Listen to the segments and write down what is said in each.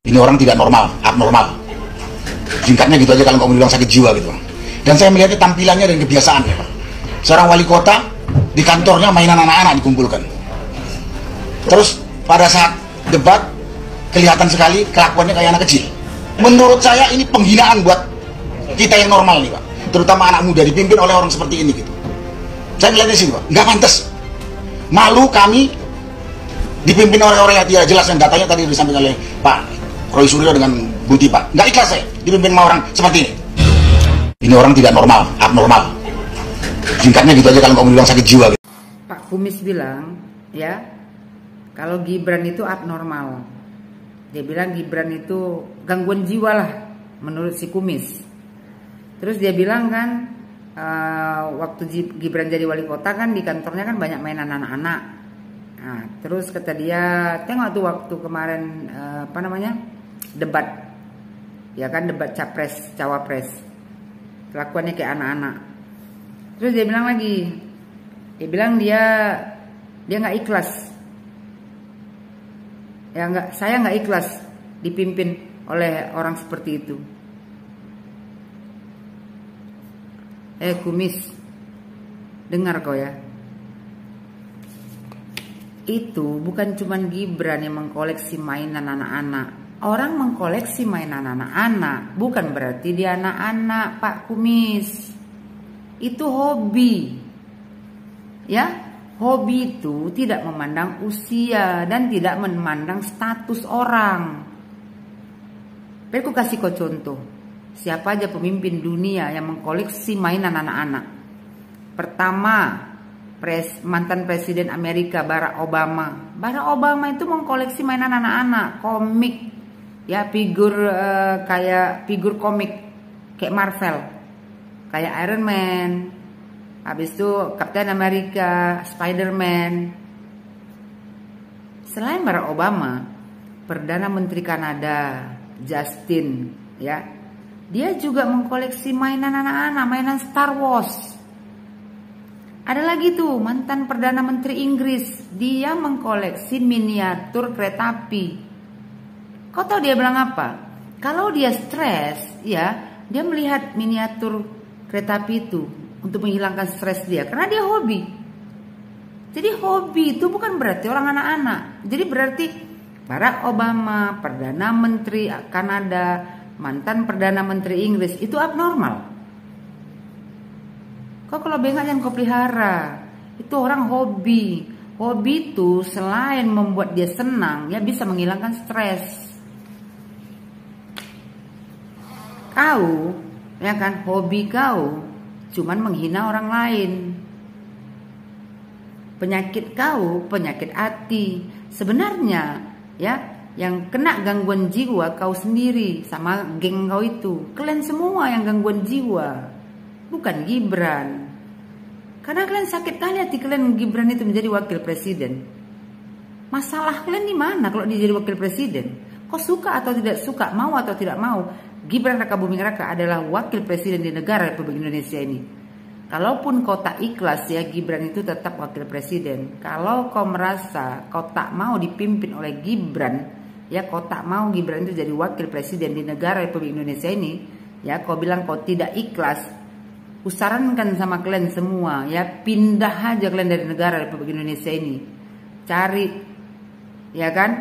Ini orang tidak normal, abnormal. Singkatnya gitu aja kalau nggak mau bilang sakit jiwa gitu. Dan saya melihatnya tampilannya dan kebiasaannya, Pak. Seorang wali kota di kantornya mainan anak-anak dikumpulkan. Terus pada saat debat kelihatan sekali kelakuannya kayak anak kecil. Menurut saya ini penghinaan buat kita yang normal nih, Pak. Terutama anak muda dipimpin oleh orang seperti ini gitu. Saya melihatnya sih, Pak, nggak pantas. Malu kami dipimpin oleh orang yang tidak jelas, yang datanya tadi disampaikan oleh Pak Roy Suryo dengan Buti, Pak. Nggak ikhlas saya dipimpin sama orang seperti ini. Ini orang tidak normal, abnormal. Singkatnya gitu aja kalau nggak mau bilang sakit jiwa gitu. Pak Kumis bilang, ya, kalau Gibran itu abnormal. Dia bilang Gibran itu gangguan jiwa lah, menurut si Kumis. Terus dia bilang kan, waktu Gibran jadi wali kota kan di kantornya kan banyak mainan anak-anak. Nah, terus kata dia, tengok tuh waktu kemarin debat, ya kan, debat capres cawapres, kelakuannya kayak anak-anak. Terus dia bilang lagi, dia bilang dia nggak ikhlas, ya nggak, saya nggak ikhlas dipimpin oleh orang seperti itu. Kumis, dengar kau ya. Itu bukan cuman Gibran yang mengkoleksi mainan anak-anak. Orang mengkoleksi mainan anak-anak bukan berarti dia anak-anak, Pak Kumis. Itu hobi. Ya, hobi itu tidak memandang usia dan tidak memandang status orang. Aku kasih kau contoh. Siapa aja pemimpin dunia yang mengkoleksi mainan anak-anak? Pertama, mantan presiden Amerika Barack Obama. Barack Obama itu mengkoleksi mainan anak-anak, komik, ya, figur kayak figur komik kayak Marvel, kayak Iron Man, habis itu Captain America, Spider-Man. Selain Barack Obama, Perdana Menteri Kanada Justin, ya, dia juga mengkoleksi mainan anak-anak, mainan Star Wars. Ada lagi tuh mantan Perdana Menteri Inggris, dia mengkoleksi miniatur kereta api. Kau tahu dia bilang apa? Kalau dia stres, ya, dia melihat miniatur kereta api itu untuk menghilangkan stres dia, karena dia hobi. Jadi hobi itu bukan berarti orang anak-anak. Jadi berarti Barack Obama, Perdana Menteri Kanada, mantan Perdana Menteri Inggris itu abnormal. Kau kalau bengak jangan kau pelihara. Itu orang hobi. Hobi itu selain membuat dia senang, ya bisa menghilangkan stres. Kau, ya kan, hobi kau cuman menghina orang lain. Penyakit kau, penyakit hati. Sebenarnya, ya, yang kena gangguan jiwa kau sendiri sama geng kau itu. Kalian semua yang gangguan jiwa, bukan Gibran. Karena kalian sakit kali hati kalian Gibran itu menjadi wakil presiden. Masalah kalian di mana kalau dia jadi wakil presiden? Kau suka atau tidak suka, mau atau tidak mau, Gibran Rakabuming Raka adalah wakil presiden di negara Republik Indonesia ini. Kalaupun kau tak ikhlas, ya, Gibran itu tetap wakil presiden. Kalau kau merasa kau tak mau dipimpin oleh Gibran, ya, kau tak mau Gibran itu jadi wakil presiden di negara Republik Indonesia ini, ya, kau bilang kau tidak ikhlas, kusarankan sama kalian semua, ya, pindah aja kalian dari negara Republik Indonesia ini, cari, ya kan,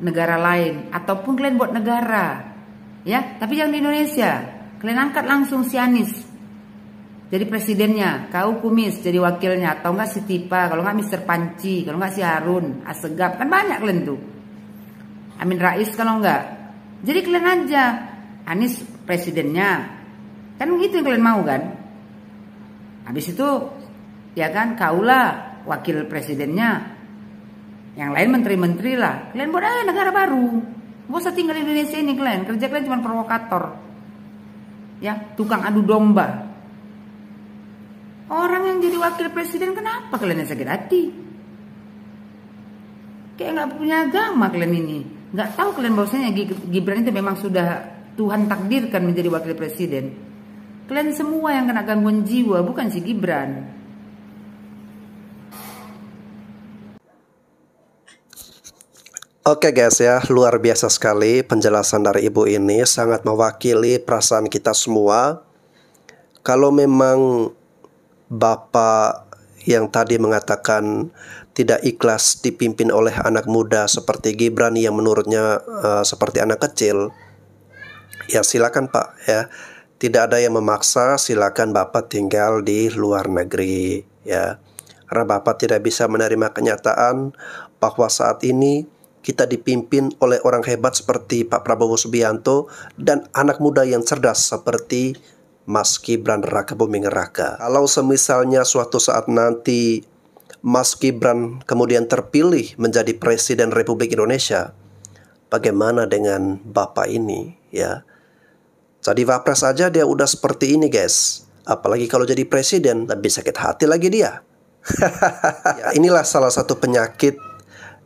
negara lain, ataupun kalian buat negara, ya, tapi jangan di Indonesia. Kalian angkat langsung si Anies jadi presidennya, kau Kumis jadi wakilnya, atau enggak si Tipa, kalau enggak Mister Panci, kalau enggak si Harun Asegaf, kan banyak kalian tuh. Amin Rais kalau enggak. Jadi kalian aja Anies presidennya, kan gitu yang kalian mau kan. Habis itu, ya kan, kaulah wakil presidennya, yang lain menteri-menteri lah. Kalian buat aja negara baru. Gak usah tinggal di Indonesia ini kalian. Kerja kalian cuma provokator, ya, tukang adu domba. Orang yang jadi wakil presiden, kenapa kalian yang sakit hati? Kayak nggak punya agama kalian ini. Nggak tahu kalian bahwasanya Gibran itu memang sudah Tuhan takdirkan menjadi wakil presiden. Kalian semua yang kena gangguan jiwa, bukan si Gibran. Oke guys ya, luar biasa sekali penjelasan dari ibu ini, sangat mewakili perasaan kita semua. Kalau memang Bapak yang tadi mengatakan tidak ikhlas dipimpin oleh anak muda seperti Gibran yang menurutnya seperti anak kecil, ya silakan Pak ya. Tidak ada yang memaksa, silakan Bapak tinggal di luar negeri ya. Karena Bapak tidak bisa menerima kenyataan bahwa saat ini kita dipimpin oleh orang hebat seperti Pak Prabowo Subianto dan anak muda yang cerdas seperti Mas Gibran Rakabuming Raka. Kalau semisalnya suatu saat nanti Mas Gibran kemudian terpilih menjadi Presiden Republik Indonesia, bagaimana dengan Bapak ini ya? Jadi Wapres saja dia udah seperti ini guys. Apalagi kalau jadi Presiden, lebih sakit hati lagi dia. Ya, inilah salah satu penyakit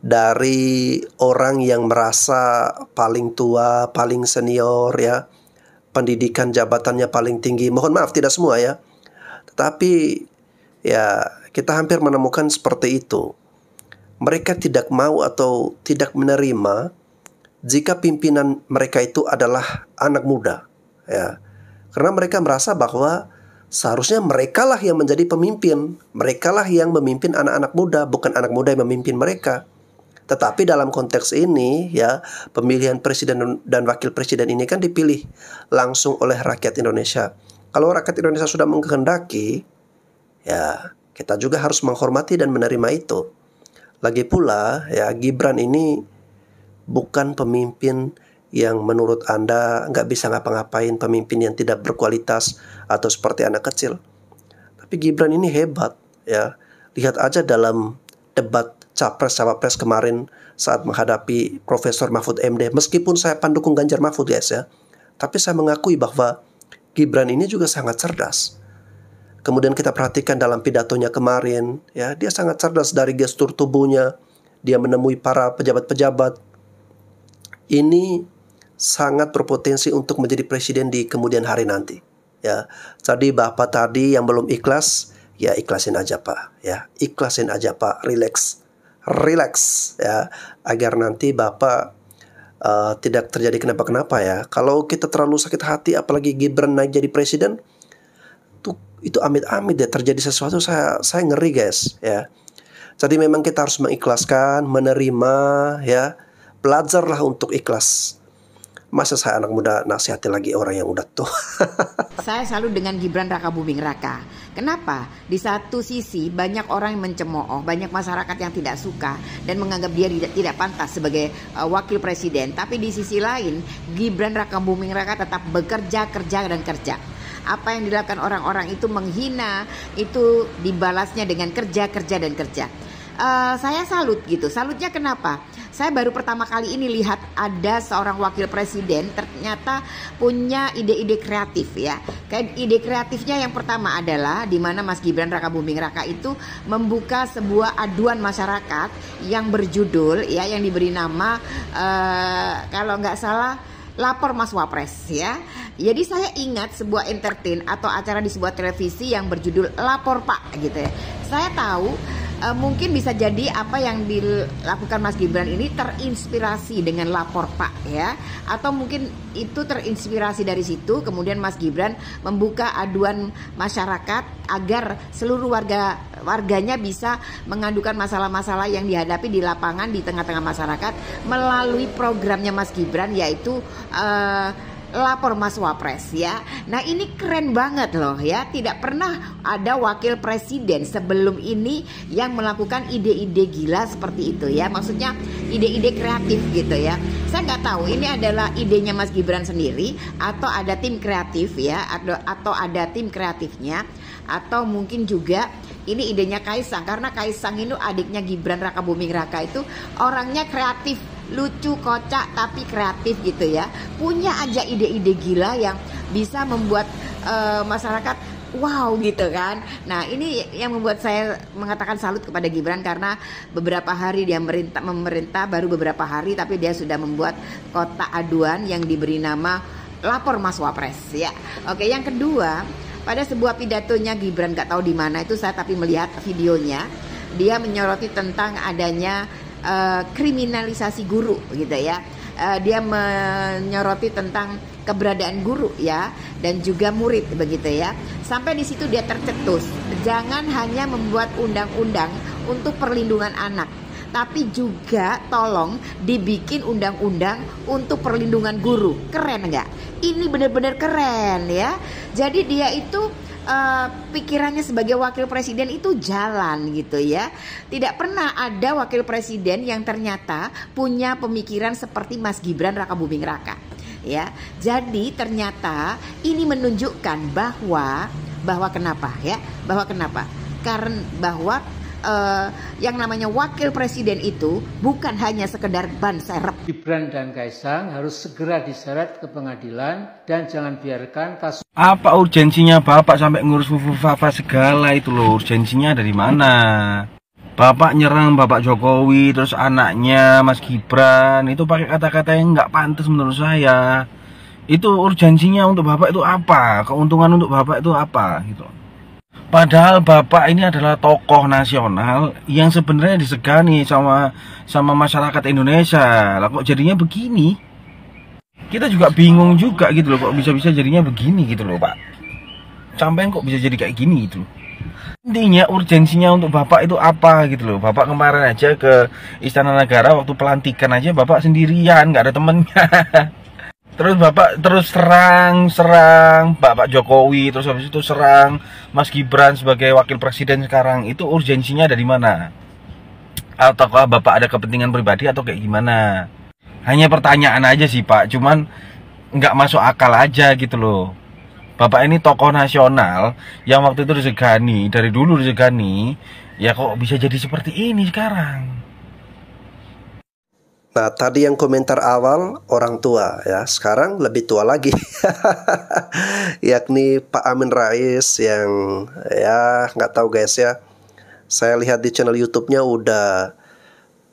dari orang yang merasa paling tua, paling senior ya, pendidikan jabatannya paling tinggi. Mohon maaf tidak semua ya, tetapi ya kita hampir menemukan seperti itu. Mereka tidak mau atau tidak menerima jika pimpinan mereka itu adalah anak muda ya, karena mereka merasa bahwa seharusnya merekalah yang menjadi pemimpin, merekalah yang memimpin anak-anak muda, bukan anak muda yang memimpin mereka. Tetapi dalam konteks ini ya, pemilihan presiden dan wakil presiden ini kan dipilih langsung oleh rakyat Indonesia. Kalau rakyat Indonesia sudah mengkehendaki, ya kita juga harus menghormati dan menerima itu. Lagi pula ya, Gibran ini bukan pemimpin yang menurut Anda nggak bisa ngapa-ngapain, pemimpin yang tidak berkualitas atau seperti anak kecil. Tapi Gibran ini hebat ya. Lihat aja dalam debat Capres-Cawapres kemarin saat menghadapi Profesor Mahfud MD. Meskipun saya pendukung Ganjar Mahfud guys ya, tapi saya mengakui bahwa Gibran ini juga sangat cerdas. Kemudian kita perhatikan dalam pidatonya kemarin ya, dia sangat cerdas dari gestur tubuhnya. Dia menemui para pejabat-pejabat. Ini sangat berpotensi untuk menjadi presiden di kemudian hari nanti ya. Jadi Bapak tadi yang belum ikhlas, ya ikhlasin aja Pak ya, ikhlasin aja Pak, relax ya, agar nanti Bapak tidak terjadi kenapa-kenapa ya. Kalau kita terlalu sakit hati, apalagi Gibran naik jadi presiden, itu amit-amit ya terjadi sesuatu, saya ngeri guys ya. Jadi memang kita harus mengikhlaskan, menerima ya, belajarlah untuk ikhlas. Masa saya anak muda nasihati lagi orang yang udah tua. Saya salut dengan Gibran Rakabuming Raka. Kenapa? Di satu sisi banyak orang yang mencemooh, banyak masyarakat yang tidak suka dan menganggap dia tidak pantas sebagai wakil presiden. Tapi di sisi lain, Gibran Rakabuming Raka tetap bekerja, kerja dan kerja. Apa yang dilakukan orang-orang itu menghina, itu dibalasnya dengan kerja, kerja dan kerja. Saya salut gitu. Salutnya kenapa? Saya baru pertama kali ini lihat ada seorang wakil presiden ternyata punya ide-ide kreatif ya. Kayak ide kreatifnya yang pertama adalah di mana Mas Gibran Rakabuming Raka itu membuka sebuah aduan masyarakat yang berjudul ya, yang diberi nama kalau nggak salah Lapor Mas Wapres ya. Jadi saya ingat sebuah entertain atau acara di sebuah televisi yang berjudul Lapor Pak gitu ya. Saya tahu mungkin bisa jadi apa yang dilakukan Mas Gibran ini terinspirasi dengan Lapor Pak ya, atau mungkin itu terinspirasi dari situ. Kemudian Mas Gibran membuka aduan masyarakat agar seluruh warganya bisa mengadukan masalah-masalah yang dihadapi di lapangan di tengah-tengah masyarakat melalui programnya Mas Gibran, yaitu Lapor Mas Wapres ya. Nah ini keren banget loh ya. Tidak pernah ada wakil presiden sebelum ini yang melakukan ide-ide gila seperti itu ya. Maksudnya ide-ide kreatif gitu ya. Saya nggak tahu ini adalah idenya Mas Gibran sendiri atau ada tim kreatif ya, atau ada tim kreatifnya, atau mungkin juga ini idenya Kaisang, karena Kaisang itu adiknya Gibran Rakabuming Raka itu orangnya kreatif, lucu, kocak tapi kreatif gitu ya. Punya aja ide-ide gila yang bisa membuat masyarakat wow gitu kan. Nah ini yang membuat saya mengatakan salut kepada Gibran, karena beberapa hari dia memerintah baru beberapa hari, tapi dia sudah membuat kotak aduan yang diberi nama Lapor Mas Wapres ya. Oke, yang kedua, pada sebuah pidatonya Gibran, gak tahu di mana itu saya tapi melihat videonya, dia menyoroti tentang adanya kriminalisasi guru gitu ya. Dia menyoroti tentang keberadaan guru ya, dan juga murid begitu ya. Sampai di situ dia tercetus, jangan hanya membuat undang-undang untuk perlindungan anak, tapi juga tolong dibikin undang-undang untuk perlindungan guru. Keren nggak? Ini benar-benar keren ya. Jadi dia itu pikirannya sebagai wakil presiden itu jalan gitu ya. Tidak pernah ada wakil presiden yang ternyata punya pemikiran seperti Mas Gibran Rakabuming Raka ya. Jadi ternyata ini menunjukkan bahwa kenapa ya? Karena bahwa yang namanya wakil presiden itu bukan hanya sekedar ban serep. Gibran dan Kaisang harus segera diseret ke pengadilan dan jangan biarkan kasus. Apa urgensinya Bapak sampai ngurus Fufu-Fafa segala itu loh? Urgensinya dari mana? Bapak nyerang Bapak Jokowi, terus anaknya Mas Gibran, itu pakai kata-kata yang nggak pantas menurut saya. Itu urgensinya untuk Bapak itu apa? Keuntungan untuk Bapak itu apa? Gitu. Padahal Bapak ini adalah tokoh nasional yang sebenarnya disegani sama masyarakat Indonesia. Lah kok jadinya begini? Kita juga bingung juga gitu loh, kok bisa-bisa jadinya begini gitu loh Pak. Sampai kok bisa jadi kayak gini gitu loh. Intinya urgensinya untuk Bapak itu apa gitu loh. Bapak kemarin aja ke Istana Negara waktu pelantikan aja Bapak sendirian, nggak ada temennya. Terus Bapak terus serang Bapak Jokowi, terus habis itu serang Mas Gibran sebagai wakil presiden sekarang. Itu urgensinya dari mana? Ataukah Bapak ada kepentingan pribadi atau kayak gimana? Hanya pertanyaan aja sih Pak, cuman nggak masuk akal aja gitu loh. Bapak ini tokoh nasional yang waktu itu disegani, dari dulu disegani, ya kok bisa jadi seperti ini sekarang? Nah, tadi yang komentar awal orang tua ya, sekarang lebih tua lagi. Yakni Pak Amin Rais yang ya nggak tahu guys ya. Saya lihat di channel YouTube-nya udah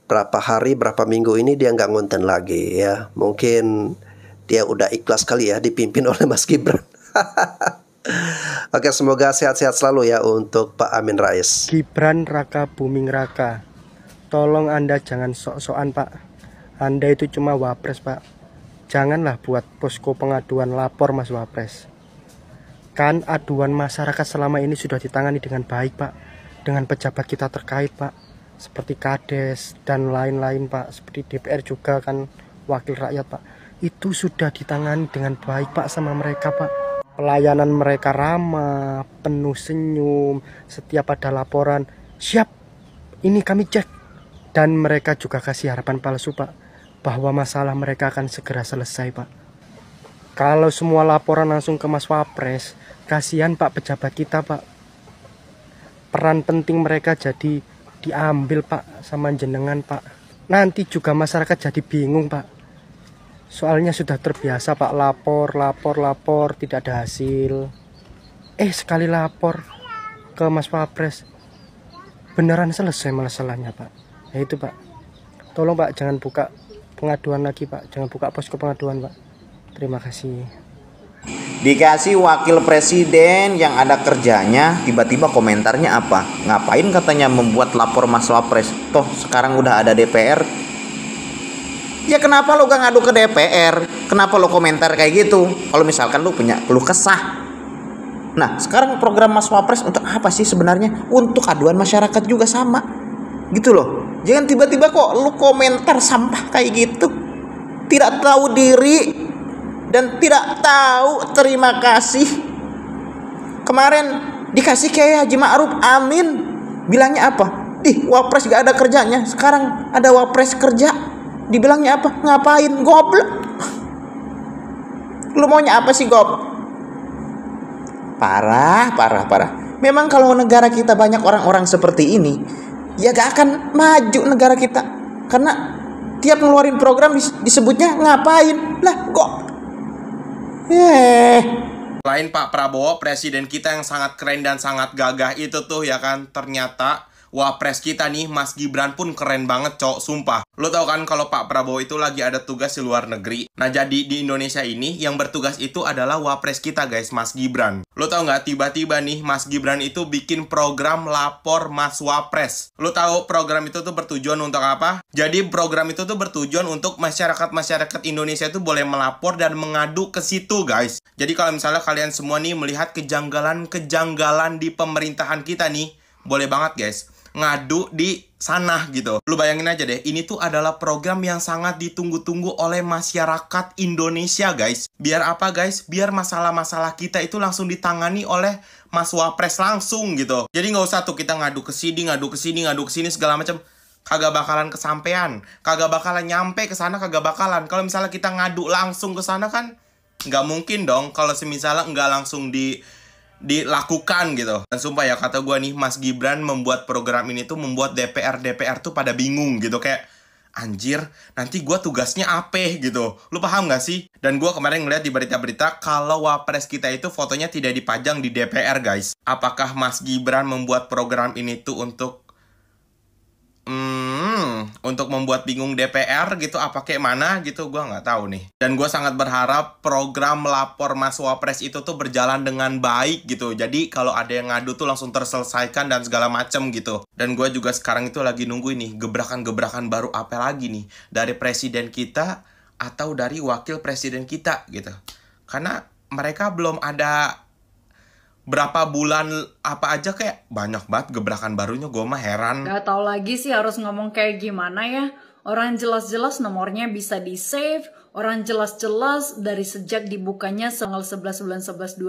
berapa hari, berapa minggu ini dia nggak ngonten lagi ya. Mungkin dia udah ikhlas kali ya dipimpin oleh Mas Gibran. Oke, semoga sehat-sehat selalu ya untuk Pak Amin Rais. Gibran Rakabuming Raka, tolong Anda jangan sok-sokan Pak. Anda itu cuma wapres Pak. Janganlah buat posko pengaduan lapor Mas Wapres. Kan aduan masyarakat selama ini sudah ditangani dengan baik Pak, dengan pejabat kita terkait Pak, seperti Kades dan lain-lain Pak, seperti DPR juga kan wakil rakyat Pak. Itu sudah ditangani dengan baik Pak sama mereka Pak. Pelayanan mereka ramah, penuh senyum, setiap ada laporan, siap, ini kami cek. Dan mereka juga kasih harapan palsu Pak, bahwa masalah mereka akan segera selesai Pak. Kalau semua laporan langsung ke Mas Wapres, kasihan Pak pejabat kita Pak. Peran penting mereka jadi diambil Pak sama jenengan Pak. Nanti juga masyarakat jadi bingung Pak. Soalnya sudah terbiasa Pak, lapor, tidak ada hasil. Sekali lapor ke Mas Wapres, beneran selesai masalahnya Pak. Ya itu Pak. Tolong Pak jangan buka pengaduan lagi Pak, jangan buka posko pengaduan Pak. Terima kasih. Dikasih wakil presiden yang ada kerjanya, tiba-tiba komentarnya apa? Ngapain katanya membuat lapor Mas Wapres? Toh sekarang udah ada DPR. Ya kenapa lo gak ngadu ke DPR? Kenapa lo komentar kayak gitu? Kalau misalkan lo punya keluh kesah. Nah sekarang program Mas Wapres untuk apa sih sebenarnya? Untuk aduan masyarakat juga sama, gitu loh. Jangan tiba-tiba kok lu komentar sampah kayak gitu. Tidak tahu diri dan tidak tahu terima kasih. Kemarin dikasih kayak Haji Ma'ruf Amin, bilangnya apa? Wapres gak ada kerjanya. Sekarang ada Wapres kerja, dibilangnya apa? Ngapain? Goblok. Lu maunya apa sih gob? Parah. Memang kalau negara kita banyak orang-orang seperti ini, ya gak akan maju negara kita. Karena tiap ngeluarin program disebutnya ngapain. Lah kok Lain Pak Prabowo, presiden kita yang sangat keren dan sangat gagah itu tuh ya kan, ternyata Wapres kita nih, Mas Gibran pun keren banget, cok, sumpah. Lo tau kan kalau Pak Prabowo itu lagi ada tugas di luar negeri. Nah, jadi di Indonesia ini yang bertugas itu adalah wapres kita, guys, Mas Gibran. Lo tau nggak, tiba-tiba nih Mas Gibran itu bikin program lapor Mas Wapres. Lo tau program itu tuh bertujuan untuk apa? Jadi program itu tuh bertujuan untuk masyarakat Indonesia itu boleh melapor dan mengadu ke situ, guys. Jadi kalau misalnya kalian semua nih melihat kejanggalan di pemerintahan kita nih, boleh banget, guys, ngadu di sana gitu. Lu bayangin aja deh, ini tuh adalah program yang sangat ditunggu-tunggu oleh masyarakat Indonesia, guys. Biar apa, guys? Biar masalah-masalah kita itu langsung ditangani oleh Mas Wapres langsung gitu. Jadi nggak usah tuh kita ngadu ke sini segala macam. Kagak bakalan kesampean, kagak bakalan nyampe ke sana, kagak bakalan. Kalau misalnya kita ngadu langsung ke sana kan nggak mungkin dong kalau misalnya nggak langsung dilakukan gitu. Dan sumpah ya, kata gue nih, Mas Gibran membuat program ini tuh membuat DPR tuh pada bingung gitu. Kayak, anjir, nanti gue tugasnya apa gitu. Lu paham gak sih? Dan gue kemarin ngeliat di berita-berita kalau wapres kita itu fotonya tidak dipajang di DPR, guys. Apakah Mas Gibran membuat program ini tuh untuk membuat bingung DPR gitu, apa kayak mana gitu, gue nggak tahu nih. Dan gue sangat berharap program lapor Mas Wapres itu tuh berjalan dengan baik gitu. Jadi kalau ada yang ngadu tuh langsung terselesaikan dan segala macem gitu. Dan gue juga sekarang itu lagi nunggu ini gebrakan-gebrakan baru apa lagi nih dari presiden kita atau dari wakil presiden kita gitu. Karena mereka belum ada berapa bulan apa aja kayak banyak banget gebrakan barunya, gue mah heran. Gak tau lagi sih harus ngomong kayak gimana ya. Orang jelas-jelas nomornya bisa di save, orang jelas-jelas dari sejak dibukanya tanggal 11 bulan 11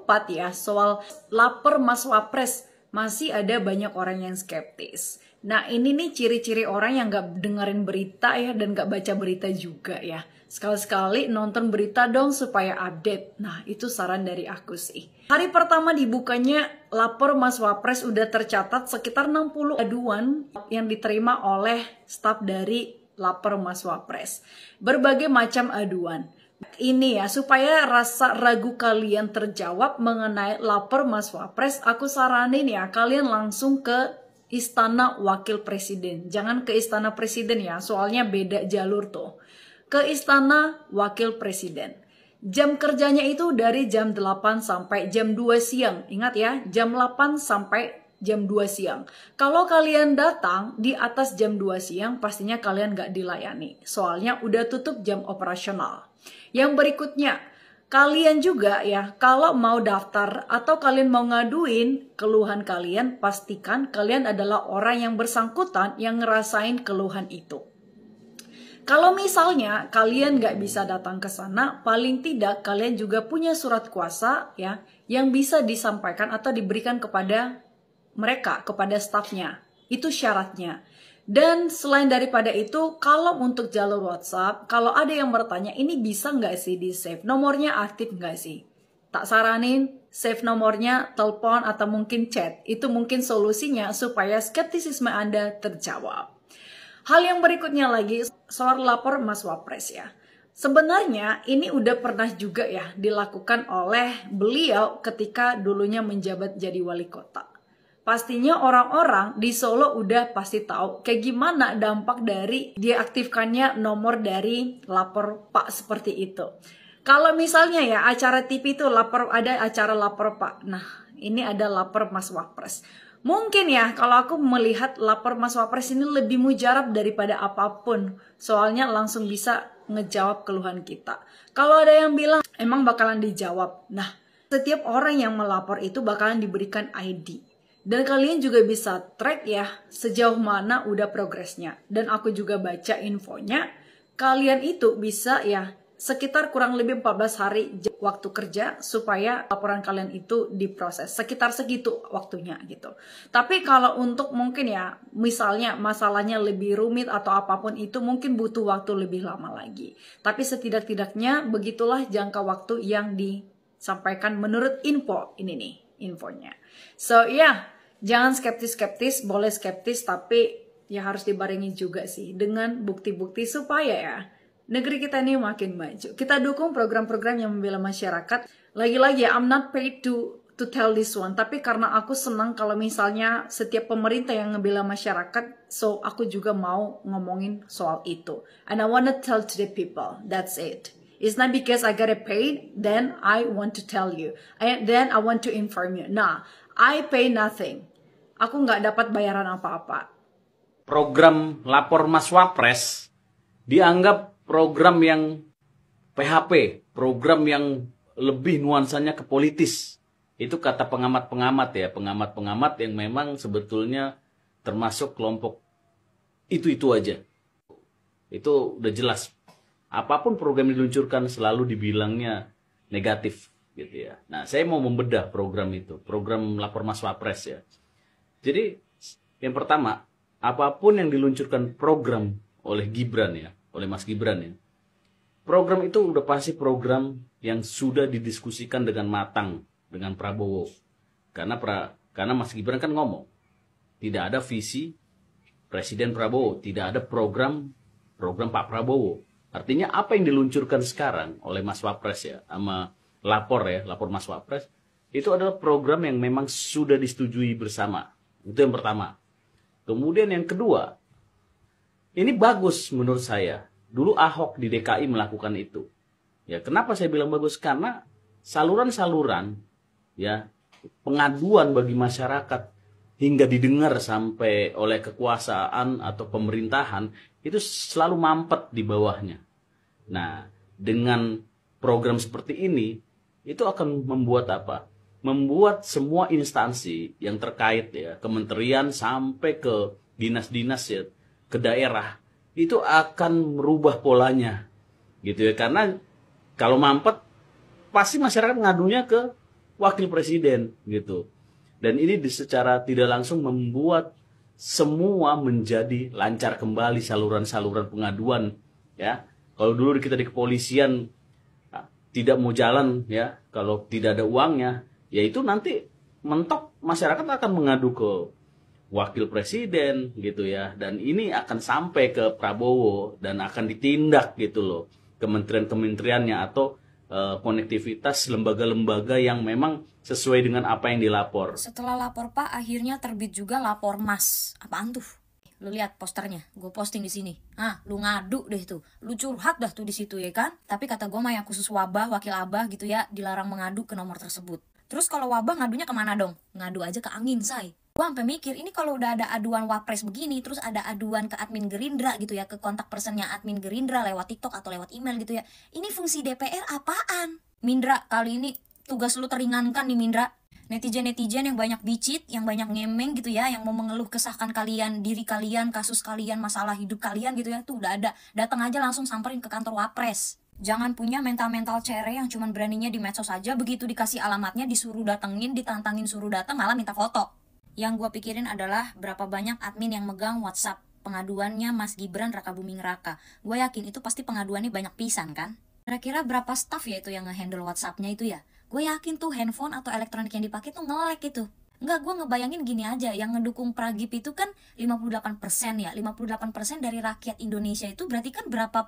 2024 ya, soal lapor Mas Wapres masih ada banyak orang yang skeptis. Nah ini nih ciri-ciri orang yang gak dengerin berita ya dan gak baca berita juga ya. Sekali-sekali nonton berita dong supaya update. Nah itu saran dari aku sih. Hari pertama dibukanya lapor Mas Wapres udah tercatat sekitar 60 aduan yang diterima oleh staf dari lapor Mas Wapres. Berbagai macam aduan. Ini ya, supaya rasa ragu kalian terjawab mengenai lapor Mas Wapres, aku saranin ya kalian langsung ke Istana Wakil Presiden. Jangan ke Istana Presiden ya, soalnya beda jalur tuh. Ke Istana Wakil Presiden. Jam kerjanya itu dari jam 8 sampai jam 2 siang. Ingat ya, jam 8 sampai jam 2 siang. Kalau kalian datang di atas jam 2 siang, pastinya kalian gak dilayani. Soalnya udah tutup jam operasional. Yang berikutnya, kalian juga ya, kalau mau daftar atau kalian mau ngaduin keluhan kalian, pastikan kalian adalah orang yang bersangkutan yang ngerasain keluhan itu. Kalau misalnya kalian nggak bisa datang ke sana, paling tidak kalian juga punya surat kuasa ya yang bisa disampaikan atau diberikan kepada mereka, kepada stafnya. Itu syaratnya. Dan selain daripada itu, kalau untuk jalur WhatsApp, kalau ada yang bertanya, ini bisa nggak sih di save? Nomornya aktif nggak sih? Tak saranin, save nomornya, telepon, atau mungkin chat. Itu mungkin solusinya supaya skeptisisme Anda terjawab. Hal yang berikutnya lagi, soal lapor Mas Wapres ya. Sebenarnya ini udah pernah juga ya dilakukan oleh beliau ketika dulunya menjabat jadi wali kota. Pastinya orang-orang di Solo udah pasti tahu kayak gimana dampak dari diaktifkannya nomor dari lapor Pak seperti itu. Kalau misalnya ya acara TV itu ada acara lapor Pak. Nah, ini ada lapor Mas Wapres. Mungkin ya kalau aku melihat lapor Mas Wapres ini lebih mujarab daripada apapun. Soalnya langsung bisa ngejawab keluhan kita. Kalau ada yang bilang emang bakalan dijawab. Nah, setiap orang yang melapor itu bakalan diberikan ID. Dan kalian juga bisa track ya sejauh mana udah progresnya. Dan aku juga baca infonya. Kalian itu bisa ya sekitar kurang lebih 14 hari waktu kerja supaya laporan kalian itu diproses. Sekitar segitu waktunya gitu. Tapi kalau untuk mungkin ya misalnya masalahnya lebih rumit atau apapun itu mungkin butuh waktu lebih lama lagi. Tapi setidak-tidaknya begitulah jangka waktu yang disampaikan menurut info ini nih infonya. So ya, jangan skeptis-skeptis, boleh skeptis tapi ya harus dibarengi juga sih dengan bukti-bukti supaya ya negeri kita ini makin maju. Kita dukung program-program yang membela masyarakat. Lagi-lagi I'm not paid to to tell this one, tapi karena aku senang kalau misalnya setiap pemerintah yang ngebela masyarakat, so aku juga mau ngomongin soal itu. And I wanna tell to the people, that's it. It's not because I got paid, then I want to tell you. Then I want to inform you. Nah, I pay nothing. Aku nggak dapat bayaran apa-apa. Program Lapor Mas Wapres dianggap program yang PHP, program yang lebih nuansanya ke politis. Itu kata pengamat-pengamat ya, pengamat-pengamat yang memang sebetulnya termasuk kelompok itu-itu aja. Itu udah jelas. Apapun program yang diluncurkan selalu dibilangnya negatif gitu ya. Nah, saya mau membedah program itu, program Lapor Mas Wapres ya. Jadi, yang pertama, apapun yang diluncurkan program oleh Gibran ya, oleh Mas Gibran ya. Program itu udah pasti program yang sudah didiskusikan dengan matang dengan Prabowo. Karena Mas Gibran kan ngomong, tidak ada visi Presiden Prabowo, tidak ada program Pak Prabowo. Artinya apa yang diluncurkan sekarang oleh Mas Wapres ya, sama Lapor Mas Wapres, itu adalah program yang memang sudah disetujui bersama. Itu yang pertama. Kemudian yang kedua, ini bagus menurut saya. Dulu Ahok di DKI melakukan itu. Ya, kenapa saya bilang bagus? Karena saluran-saluran ya pengaduan bagi masyarakat hingga didengar sampai oleh kekuasaan atau pemerintahan itu selalu mampet di bawahnya. Nah, dengan program seperti ini itu akan membuat apa? Membuat semua instansi yang terkait ya, kementerian sampai ke dinas-dinas ya, ke daerah itu akan merubah polanya gitu ya, karena kalau mampet pasti masyarakat ngadunya ke wakil presiden gitu. Dan ini secara tidak langsung membuat semua menjadi lancar kembali saluran-saluran pengaduan ya. Kalau dulu kita di kepolisian tidak mau jalan ya, kalau tidak ada uangnya, ya itu nanti mentok masyarakat akan mengadu ke wakil presiden gitu ya. Dan ini akan sampai ke Prabowo dan akan ditindak gitu loh kementerian-kementeriannya atau konektivitas lembaga-lembaga yang memang sesuai dengan apa yang dilapor. Setelah lapor Pak, akhirnya terbit juga Lapor Mas. Apaan tuh? Lu lihat posternya, gue posting di sini. Lu ngadu deh tuh, lu curhat dah tuh di situ ya kan? Tapi kata gue mah yang khusus wabah, wakil abah gitu ya, dilarang mengadu ke nomor tersebut. Terus kalau wabah ngadunya kemana dong? Ngadu aja ke angin, say. Gue sampai mikir, ini kalau udah ada aduan Wapres begini, terus ada aduan ke admin Gerindra gitu ya, ke kontak personnya admin Gerindra lewat TikTok atau lewat email gitu ya. Ini fungsi DPR apaan? Mindra, kali ini tugas lu teringankan nih Mindra. Netizen-netizen yang banyak bicit, yang banyak ngemeng gitu ya, yang mau mengeluh kesahkan kalian, diri kalian, kasus kalian, masalah hidup kalian gitu ya, tuh udah ada. Datang aja langsung samperin ke kantor Wapres. Jangan punya mental-mental cere yang cuman beraninya di medsos aja, begitu dikasih alamatnya disuruh datengin, ditantangin suruh datang malah minta foto. Yang gue pikirin adalah berapa banyak admin yang megang WhatsApp pengaduannya Mas Gibran Raka Buming Raka. Gue yakin itu pasti pengaduannya banyak pisan kan? Kira-kira berapa staff ya itu yang nge-handle WhatsApp-nya itu ya? Gue yakin tuh handphone atau elektronik yang dipakai tuh nge-lag itu. Enggak, gue ngebayangin gini aja, yang ngedukung Pragip itu kan 58% ya. 58% dari rakyat Indonesia itu berarti kan berapa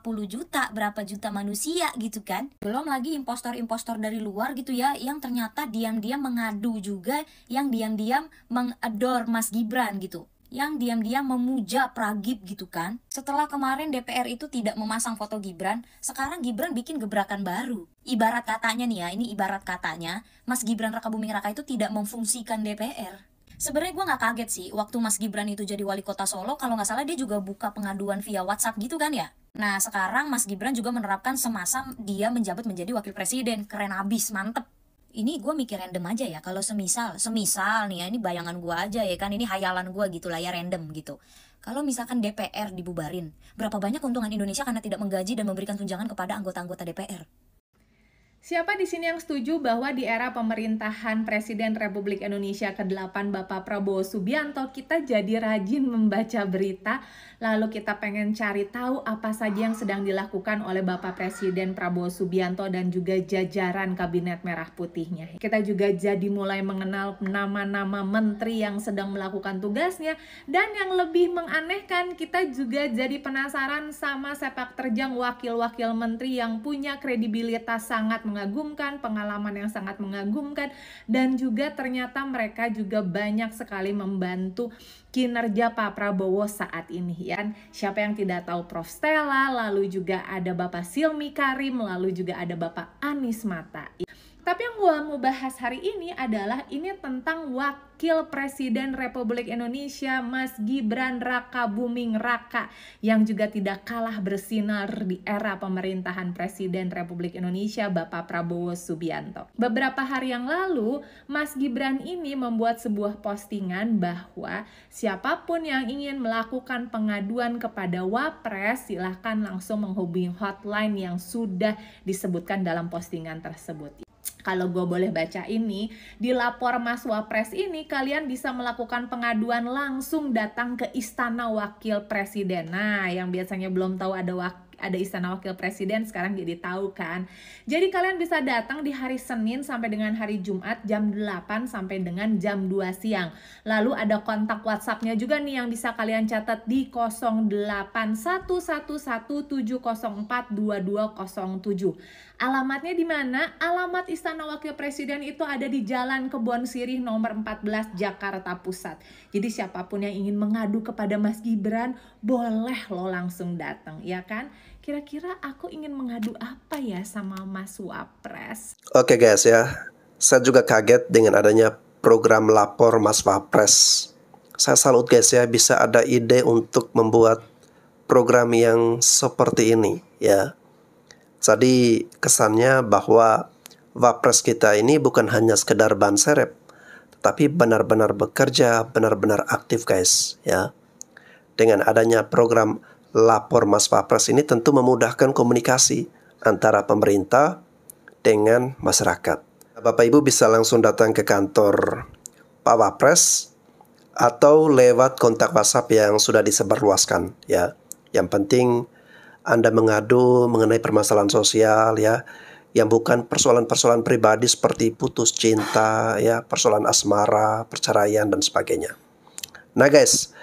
juta manusia gitu kan. Belum lagi impostor-impostor dari luar gitu ya, yang ternyata diam-diam mengadu juga, yang diam-diam mengador Mas Gibran gitu, yang diam-diam memuja Pragip gitu kan. Setelah kemarin DPR itu tidak memasang foto Gibran, sekarang Gibran bikin gebrakan baru. Ibarat katanya nih ya, ini ibarat katanya Mas Gibran Raka Buming Raka itu tidak memfungsikan DPR. Sebenarnya gue gak kaget sih, waktu Mas Gibran itu jadi wali kota Solo, kalau gak salah dia juga buka pengaduan via WhatsApp gitu kan ya. Nah sekarang Mas Gibran juga menerapkan semasa dia menjabat menjadi wakil presiden. Keren abis, mantep. Ini gue mikir random aja ya, kalau semisal nih ya, ini bayangan gue aja ya kan, ini hayalan gue gitu lah ya, random gitu. Kalau misalkan DPR dibubarin, berapa banyak keuntungan Indonesia karena tidak menggaji dan memberikan tunjangan kepada anggota-anggota DPR? Siapa di sini yang setuju bahwa di era pemerintahan Presiden Republik Indonesia ke-8 Bapak Prabowo Subianto kita jadi rajin membaca berita, lalu kita pengen cari tahu apa saja yang sedang dilakukan oleh Bapak Presiden Prabowo Subianto dan juga jajaran Kabinet Merah Putihnya. Kita juga jadi mulai mengenal nama-nama menteri yang sedang melakukan tugasnya, dan yang lebih menganehkan kita juga jadi penasaran sama sepak terjang wakil-wakil menteri yang punya kredibilitas sangat mengagumkan, pengalaman yang sangat mengagumkan, dan juga ternyata mereka juga banyak sekali membantu kinerja Pak Prabowo saat ini ya. Siapa yang tidak tahu Prof. Stella, lalu juga ada Bapak Silmi Karim, lalu juga ada Bapak Anies Mata. Tapi yang gue mau bahas hari ini adalah ini tentang Wakil Presiden Republik Indonesia Mas Gibran Raka Buming Raka yang juga tidak kalah bersinar di era pemerintahan Presiden Republik Indonesia Bapak Prabowo Subianto. Beberapa hari yang lalu Mas Gibran ini membuat sebuah postingan bahwa siapapun yang ingin melakukan pengaduan kepada Wapres silahkan langsung menghubungi hotline yang sudah disebutkan dalam postingan tersebut. Kalau gue boleh baca ini, di lapor Mas Wapres ini kalian bisa melakukan pengaduan langsung datang ke Istana Wakil Presiden. Nah, yang biasanya belum tahu ada Istana Wakil Presiden sekarang jadi tahu kan. Jadi kalian bisa datang di hari Senin sampai dengan hari Jumat jam 8 sampai dengan jam 2 siang. Lalu ada kontak WhatsApp-nya juga nih yang bisa kalian catat di 081117042207. Alamatnya di mana? Alamat Istana Wakil Presiden itu ada di Jalan Kebon Sirih nomor 14 Jakarta Pusat. Jadi siapapun yang ingin mengadu kepada Mas Gibran, boleh lo langsung datang, ya kan? Kira-kira aku ingin mengadu apa ya sama Mas Wapres? Oke guys ya, saya juga kaget dengan adanya program lapor Mas Wapres. Saya salut guys ya, bisa ada ide untuk membuat program yang seperti ini ya. Jadi kesannya bahwa Wapres kita ini bukan hanya sekedar ban serep, tetapi benar-benar bekerja, benar-benar aktif guys ya. Dengan adanya program lapor Mas Wapres ini tentu memudahkan komunikasi antara pemerintah dengan masyarakat. Bapak Ibu bisa langsung datang ke kantor Pak Wapres atau lewat kontak WhatsApp yang sudah disebarluaskan ya. Yang penting Anda mengadu mengenai permasalahan sosial ya, yang bukan persoalan-persoalan pribadi seperti putus cinta ya, persoalan asmara, perceraian dan sebagainya. Nah guys,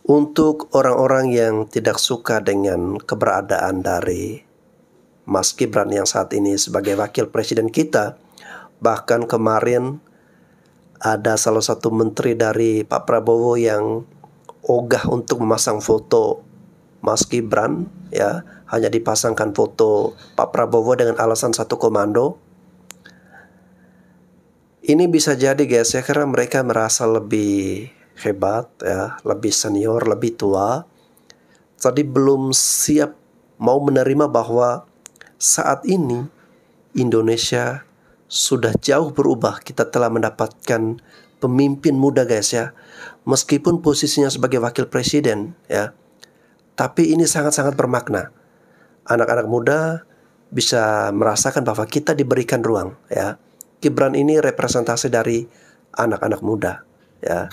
untuk orang-orang yang tidak suka dengan keberadaan dari Mas Gibran yang saat ini sebagai wakil presiden kita, bahkan kemarin ada salah satu menteri dari Pak Prabowo yang ogah untuk memasang foto Mas Gibran ya, hanya dipasangkan foto Pak Prabowo dengan alasan satu komando. Ini bisa jadi guys ya, karena mereka merasa lebih hebat ya, lebih senior, lebih tua. Jadi belum siap mau menerima bahwa saat ini Indonesia sudah jauh berubah. Kita telah mendapatkan pemimpin muda guys ya. Meskipun posisinya sebagai wakil presiden ya, tapi ini sangat-sangat bermakna. Anak-anak muda bisa merasakan bahwa kita diberikan ruang ya. Gibran ini representasi dari anak-anak muda ya.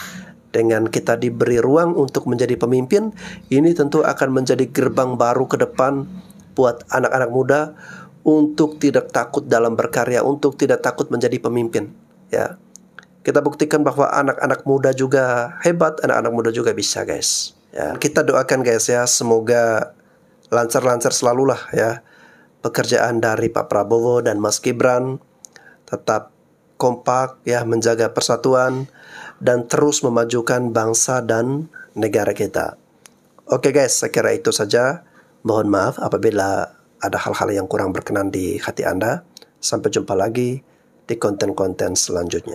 Dengan kita diberi ruang untuk menjadi pemimpin, ini tentu akan menjadi gerbang baru ke depan buat anak-anak muda untuk tidak takut dalam berkarya, untuk tidak takut menjadi pemimpin ya. Kita buktikan bahwa anak-anak muda juga hebat, anak-anak muda juga bisa guys ya. Kita doakan guys ya, semoga lancar-lancar selalulah ya pekerjaan dari Pak Prabowo dan Mas Gibran. Tetap kompak ya, menjaga persatuan dan terus memajukan bangsa dan negara kita. Oke guys, saya kira itu saja. Mohon maaf apabila ada hal-hal yang kurang berkenan di hati Anda. Sampai jumpa lagi di konten-konten selanjutnya.